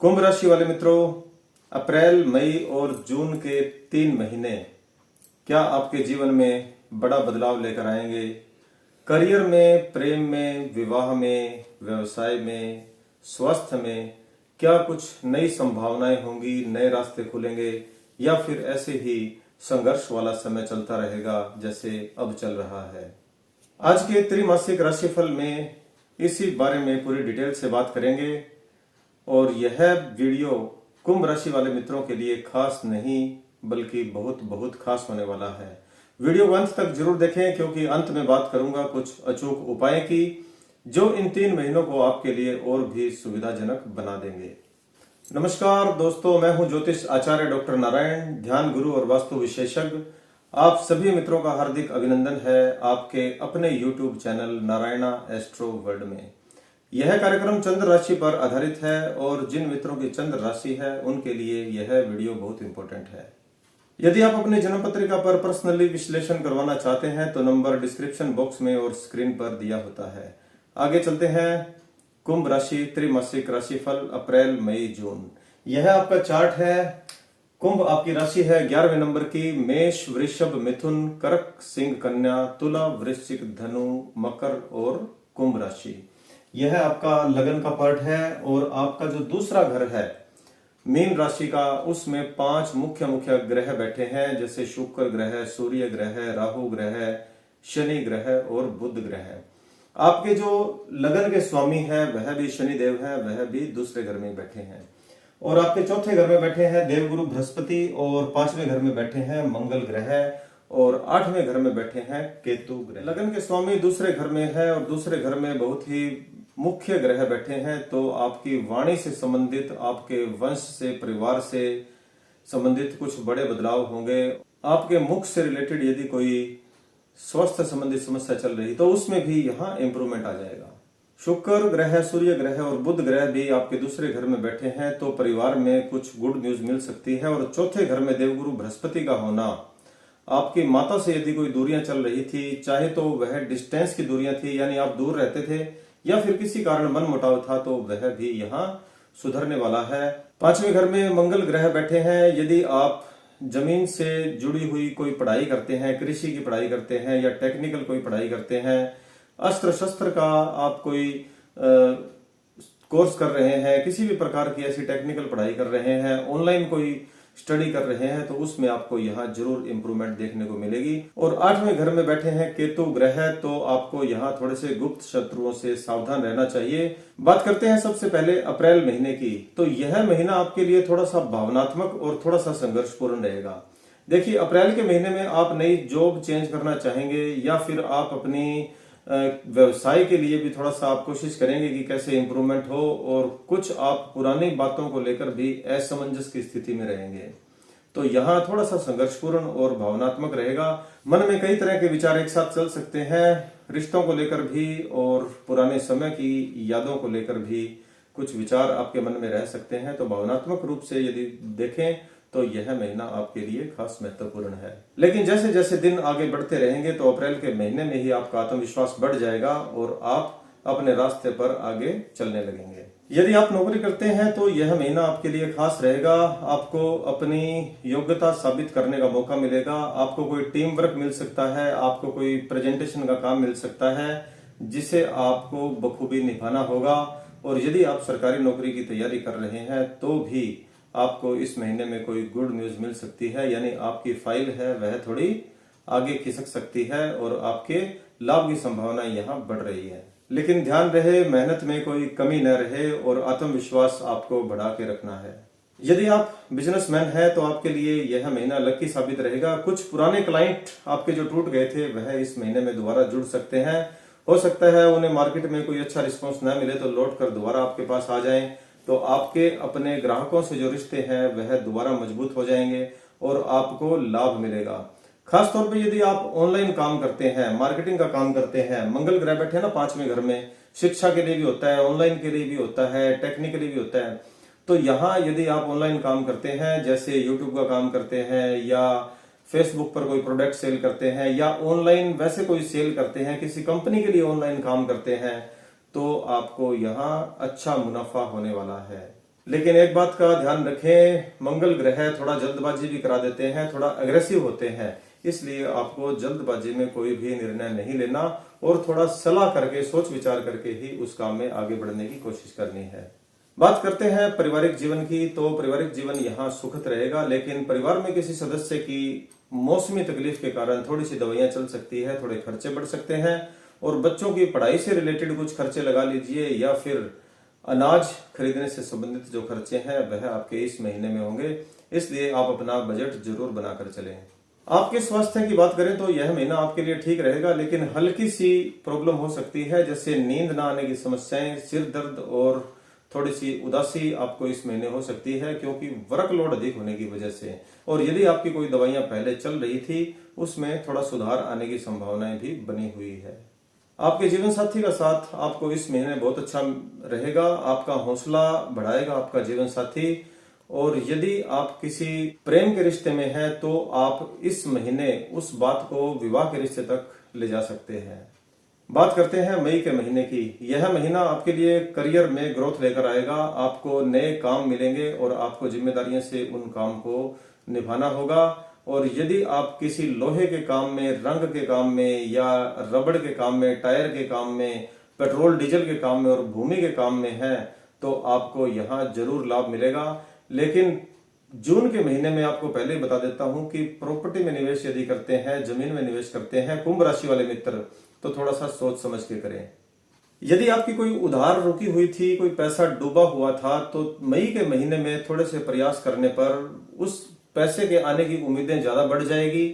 कुंभ राशि वाले मित्रों, अप्रैल, मई और जून के 3 महीने क्या आपके जीवन में बड़ा बदलाव लेकर आएंगे। करियर में, प्रेम में, विवाह में, व्यवसाय में, स्वास्थ्य में क्या कुछ नई संभावनाएं होंगी, नए रास्ते खुलेंगे या फिर ऐसे ही संघर्ष वाला समय चलता रहेगा जैसे अब चल रहा है। आज के त्रैमासिक राशिफल में इसी बारे में पूरी डिटेल से बात करेंगे और यह वीडियो कुंभ राशि वाले मित्रों के लिए खास नहीं बल्कि बहुत बहुत खास होने वाला है। वीडियो को अंत तक जरूर देखें क्योंकि अंत में बात करूंगा कुछ अचूक उपाय की जो इन 3 महीनों को आपके लिए और भी सुविधाजनक बना देंगे। नमस्कार दोस्तों, मैं हूं ज्योतिष आचार्य डॉक्टर नारायण, ध्यान गुरु और वास्तु विशेषज्ञ। आप सभी मित्रों का हार्दिक अभिनंदन है आपके अपने YouTube channel Narayana astro world में। यह कार्यक्रम चंद्र राशि पर आधारित है और जिन मित्रों की चंद्र राशि है उनके लिए यह वीडियो बहुत इंपॉर्टेंट है। यदि आप अपने जन्म पत्रिका पर पर्सनली विश्लेषण करवाना चाहते हैं तो नंबर डिस्क्रिप्शन बॉक्स में और स्क्रीन पर दिया होता है। आगे चलते हैं। कुंभ राशि त्रैमासिक राशिफल अप्रैल, मई, जून। यह आपका चार्ट है। कुंभ आपकी राशि है 11वें नंबर की। मेष, वृषभ, मिथुन, कर्क, सिंह, कन्या, तुला, वृश्चिक, धनु, मकर और कुंभ राशि। यह आपका लगन का पार्ट है और आपका जो दूसरा घर है मीन राशि का, उसमें 5 मुख्य मुख्य ग्रह बैठे हैं, जैसे शुक्र ग्रह, सूर्य ग्रह, राहु ग्रह, शनि ग्रह और बुध ग्रह। आपके जो लगन के स्वामी है वह भी शनिदेव है, वह भी दूसरे घर में बैठे हैं। और आपके चौथे घर में बैठे हैं देवगुरु बृहस्पति और 5वें घर में बैठे हैं मंगल ग्रह और 8वें घर में बैठे हैं केतु ग्रह। लगन के स्वामी दूसरे घर में है और दूसरे घर में बहुत ही मुख्य ग्रह बैठे हैं, तो आपकी वाणी से संबंधित, आपके वंश से, परिवार से संबंधित कुछ बड़े बदलाव होंगे। आपके मुख से रिलेटेड यदि कोई स्वास्थ्य संबंधित समस्या चल रही तो उसमें भी यहाँ इंप्रूवमेंट आ जाएगा। शुक्र ग्रह, सूर्य ग्रह और बुध ग्रह भी आपके दूसरे घर में बैठे हैं, तो परिवार में कुछ गुड न्यूज मिल सकती है। और चौथे घर में देवगुरु बृहस्पति का होना, आपकी माता से यदि कोई दूरियां चल रही थी, चाहे तो वह डिस्टेंस की दूरियां थी यानी आप दूर रहते थे या फिर किसी कारण मन मुटाव था, तो वह भी यहाँ सुधरने वाला है। 5वें घर में मंगल ग्रह बैठे हैं। यदि आप जमीन से जुड़ी हुई कोई पढ़ाई करते हैं, कृषि की पढ़ाई करते हैं या टेक्निकल कोई पढ़ाई करते हैं, अस्त्र शस्त्र का आप कोई कोर्स कर रहे हैं, किसी भी प्रकार की ऐसी टेक्निकल पढ़ाई कर रहे हैं, ऑनलाइन कोई स्टडी कर रहे हैं, तो उसमें आपको यहाँ जरूर इंप्रूवमेंट देखने को मिलेगी। और 8वें घर में बैठे हैं केतु ग्रह, तो आपको यहाँ थोड़े से गुप्त शत्रुओं से सावधान रहना चाहिए। बात करते हैं सबसे पहले अप्रैल महीने की। तो यह महीना आपके लिए थोड़ा सा भावनात्मक और थोड़ा सा संघर्षपूर्ण रहेगा। देखिए, अप्रैल के महीने में आप नई जॉब चेंज करना चाहेंगे या फिर आप अपनी व्यवसाय के लिए भी थोड़ा सा आप कोशिश करेंगे कि कैसे इंप्रूवमेंट हो, और कुछ आप पुरानी बातों को लेकर भी असमंजस की स्थिति में रहेंगे। तो यहाँ थोड़ा सा संघर्षपूर्ण और भावनात्मक रहेगा। मन में कई तरह के विचार एक साथ चल सकते हैं, रिश्तों को लेकर भी और पुराने समय की यादों को लेकर भी कुछ विचार आपके मन में रह सकते हैं। तो भावनात्मक रूप से यदि देखें तो यह महीना आपके लिए खास महत्वपूर्ण है। लेकिन जैसे जैसे दिन आगे बढ़ते रहेंगे तो अप्रैल के महीने में ही आपका आत्मविश्वास बढ़ जाएगा और आप अपने रास्ते पर आगे चलने लगेंगे। यदि आप नौकरी करते हैं तो यह महीना आपके लिए खास रहेगा। आपको अपनी योग्यता साबित करने का मौका मिलेगा। आपको कोई टीम वर्क मिल सकता है, आपको कोई प्रेजेंटेशन का काम मिल सकता है जिसे आपको बखूबी निभाना होगा। और यदि आप सरकारी नौकरी की तैयारी कर रहे हैं तो भी आपको इस महीने में कोई गुड न्यूज मिल सकती है, यानी आपकी फाइल है वह थोड़ी आगे खिसक सकती है और आपके लाभ की संभावना यहाँ बढ़ रही है। लेकिन ध्यान रहे, मेहनत में कोई कमी न रहे और आत्मविश्वास आपको बढ़ा के रखना है। यदि आप बिजनेसमैन हैं तो आपके लिए यह महीना लकी साबित रहेगा। कुछ पुराने क्लाइंट आपके जो टूट गए थे वह इस महीने में दोबारा जुड़ सकते हैं। हो सकता है उन्हें मार्केट में कोई अच्छा रिस्पॉन्स न मिले तो लौट कर दोबारा आपके पास आ जाएं, तो आपके अपने ग्राहकों से जो रिश्ते हैं वह दोबारा मजबूत हो जाएंगे और आपको लाभ मिलेगा। खास तौर पे यदि आप ऑनलाइन काम करते हैं, मार्केटिंग का काम करते हैं, मंगल ग्रह बैठे हैं ना 5वें घर में, शिक्षा के लिए भी होता है, ऑनलाइन के लिए भी होता है, टेक्निकली भी होता है। तो यहाँ यदि आप ऑनलाइन काम करते हैं, जैसे यूट्यूब का काम करते हैं या फेसबुक पर कोई प्रोडक्ट सेल करते हैं या ऑनलाइन वैसे कोई सेल करते हैं, किसी कंपनी के लिए ऑनलाइन काम करते हैं, तो आपको यहाँ अच्छा मुनाफा होने वाला है। लेकिन एक बात का ध्यान रखें, मंगल ग्रह थोड़ा जल्दबाजी भी करा देते हैं, थोड़ा अग्रेसिव होते हैं, इसलिए आपको जल्दबाजी में कोई भी निर्णय नहीं लेना और थोड़ा सलाह करके सोच विचार करके ही उस काम में आगे बढ़ने की कोशिश करनी है। बात करते हैं पारिवारिक जीवन की, तो पारिवारिक जीवन यहाँ सुखद रहेगा, लेकिन परिवार में किसी सदस्य की मौसमी तकलीफ के कारण थोड़ी सी दवाइयां चल सकती है, थोड़े खर्चे बढ़ सकते हैं और बच्चों की पढ़ाई से रिलेटेड कुछ खर्चे लगा लीजिए या फिर अनाज खरीदने से संबंधित जो खर्चे हैं वह आपके इस महीने में होंगे, इसलिए आप अपना बजट जरूर बनाकर चलें। आपके स्वास्थ्य की बात करें तो यह महीना आपके लिए ठीक रहेगा, लेकिन हल्की सी प्रॉब्लम हो सकती है, जैसे नींद ना आने की समस्याएं, सिर दर्द और थोड़ी सी उदासी आपको इस महीने हो सकती है, क्योंकि वर्कलोड अधिक होने की वजह से। और यदि आपकी कोई दवाइयां पहले चल रही थी उसमें थोड़ा सुधार आने की संभावनाएं भी बनी हुई है। आपके जीवन साथी का साथ आपको इस महीने बहुत अच्छा रहेगा, आपका हौसला बढ़ाएगा आपका जीवन साथी। और यदि आप किसी प्रेम के रिश्ते में हैं तो आप इस महीने उस बात को विवाह के रिश्ते तक ले जा सकते हैं। बात करते हैं मई के महीने की। यह महीना आपके लिए करियर में ग्रोथ लेकर आएगा, आपको नए काम मिलेंगे और आपको जिम्मेदारियों से उन काम को निभाना होगा। और यदि आप किसी लोहे के काम में, रंग के काम में या रबड़ के काम में, टायर के काम में, पेट्रोल डीजल के काम में और भूमि के काम में हैं तो आपको यहाँ जरूर लाभ मिलेगा। लेकिन जून के महीने में आपको पहले ही बता देता हूं कि प्रॉपर्टी में निवेश यदि करते हैं, जमीन में निवेश करते हैं कुंभ राशि वाले मित्र, तो थोड़ा सा सोच समझ के करें। यदि आपकी कोई उधार रुकी हुई थी, कोई पैसा डूबा हुआ था, तो मई के महीने में थोड़े से प्रयास करने पर उस पैसे के आने की उम्मीदें ज्यादा बढ़ जाएगी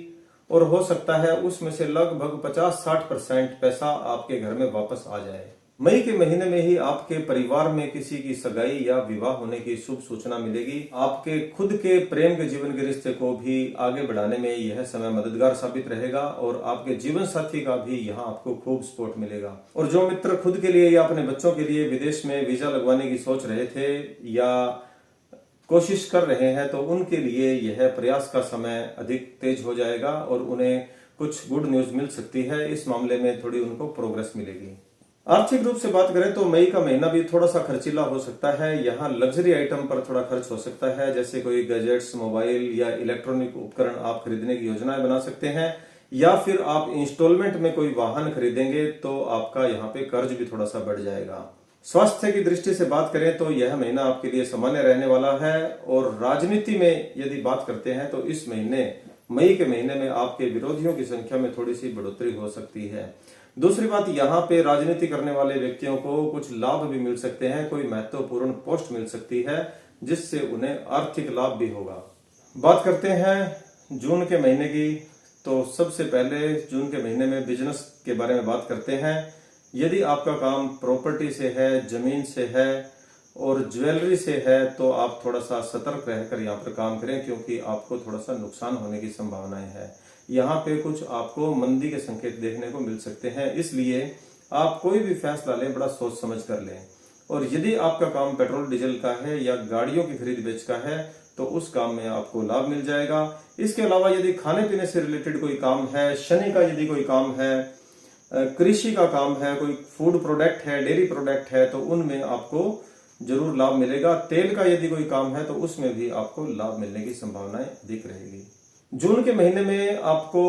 और हो सकता है उसमें से लगभग 50-60% पैसा आपके घर में वापस आ जाए। मई के महीने में ही आपके परिवार में किसी की सगाई या विवाह होने की शुभ सूचना मिलेगी। आपके खुद के प्रेम के जीवन के रिश्ते को भी आगे बढ़ाने में यह समय मददगार साबित रहेगा और आपके जीवन साथी का भी यहाँ आपको खूब सपोर्ट मिलेगा। और जो मित्र खुद के लिए या अपने बच्चों के लिए विदेश में वीजा लगवाने की सोच रहे थे या कोशिश कर रहे हैं, तो उनके लिए यह प्रयास का समय अधिक तेज हो जाएगा और उन्हें कुछ गुड न्यूज मिल सकती है। इस मामले में थोड़ी उनको प्रोग्रेस मिलेगी। आर्थिक रूप से बात करें तो मई का महीना भी थोड़ा सा खर्चीला हो सकता है। यहाँ लग्जरी आइटम पर थोड़ा खर्च हो सकता है, जैसे कोई गैजेट्स, मोबाइल या इलेक्ट्रॉनिक उपकरण आप खरीदने की योजनाएं बना सकते हैं, या फिर आप इंस्टॉलमेंट में कोई वाहन खरीदेंगे तो आपका यहाँ पे कर्ज भी थोड़ा सा बढ़ जाएगा। स्वास्थ्य की दृष्टि से बात करें तो यह महीना आपके लिए सामान्य रहने वाला है। और राजनीति में यदि बात करते हैं तो इस महीने, मई के महीने में आपके विरोधियों की संख्या में थोड़ी सी बढ़ोतरी हो सकती है। दूसरी बात, यहाँ पे राजनीति करने वाले व्यक्तियों को कुछ लाभ भी मिल सकते हैं, कोई महत्वपूर्ण पोस्ट मिल सकती है जिससे उन्हें आर्थिक लाभ भी होगा। बात करते हैं जून के महीने की, तो सबसे पहले जून के महीने में बिजनेस के बारे में बात करते हैं। यदि आपका काम प्रॉपर्टी से है, जमीन से है और ज्वेलरी से है तो आप थोड़ा सा सतर्क रहकर यहाँ पर काम करें, क्योंकि आपको थोड़ा सा नुकसान होने की संभावनाएं है। यहाँ पे कुछ आपको मंदी के संकेत देखने को मिल सकते हैं, इसलिए आप कोई भी फैसला लें बड़ा सोच समझ कर लें। और यदि आपका काम पेट्रोल डीजल का है या गाड़ियों की खरीद बेच का है तो उस काम में आपको लाभ मिल जाएगा। इसके अलावा यदि खाने पीने से रिलेटेड कोई काम है, शनि का यदि कोई काम है, कृषि का काम है, कोई फूड प्रोडक्ट है, डेयरी प्रोडक्ट है, तो उनमें आपको जरूर लाभ मिलेगा। तेल का यदि कोई काम है तो उसमें भी आपको लाभ मिलने की संभावनाएं अधिक रहेगी। जून के महीने में आपको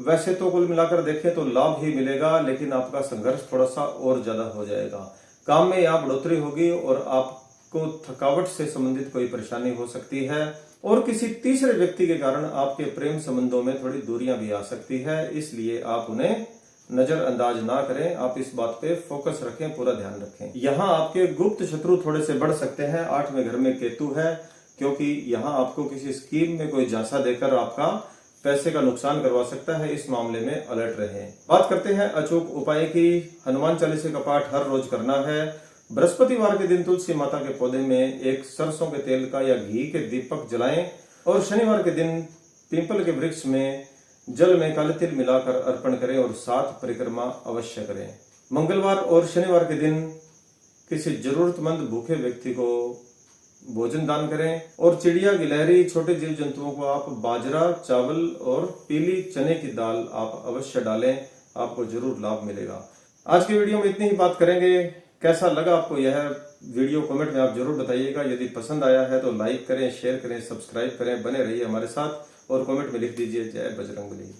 वैसे तो कुल मिलाकर देखें तो लाभ ही मिलेगा, लेकिन आपका संघर्ष थोड़ा सा और ज्यादा हो जाएगा। काम में यहाँ बढ़ोतरी होगी और आपको थकावट से संबंधित कोई परेशानी हो सकती है और किसी तीसरे व्यक्ति के कारण आपके प्रेम संबंधों में थोड़ी दूरियां भी आ सकती है, इसलिए आप उन्हें नजरअंदाज ना करें। आप इस बात पे फोकस रखें, पूरा ध्यान रखें। यहाँ आपके गुप्त शत्रु थोड़े से बढ़ सकते हैं। 8वें घर में केतु है, क्योंकि यहाँ आपको किसी स्कीम में कोई झांसा देकर आपका पैसे का नुकसान करवा सकता है, इस मामले में अलर्ट रहें। बात करते हैं अचूक उपाय की। हनुमान चालीसा का पाठ हर रोज करना है। बृहस्पतिवार के दिन तुलसी माता के पौधे में एक सरसों के तेल का या घी के दीपक जलाएं और शनिवार के दिन पीपल के वृक्ष में जल में काले तिल मिलाकर अर्पण करें और 7 परिक्रमा अवश्य करें। मंगलवार और शनिवार के दिन किसी जरूरतमंद भूखे व्यक्ति को भोजन दान करें और चिड़िया, गिलहरी, छोटे जीव जंतुओं को आप बाजरा, चावल और पीली चने की दाल आप अवश्य डालें, आपको जरूर लाभ मिलेगा। आज के वीडियो में इतनी ही बात करेंगे। कैसा लगा आपको यह वीडियो, कमेंट में आप जरूर बताइएगा। यदि पसंद आया है तो लाइक करें, शेयर करें, सब्सक्राइब करें, बने रहिए हमारे साथ और कमेंट में लिख दीजिए जय बजरंगबली।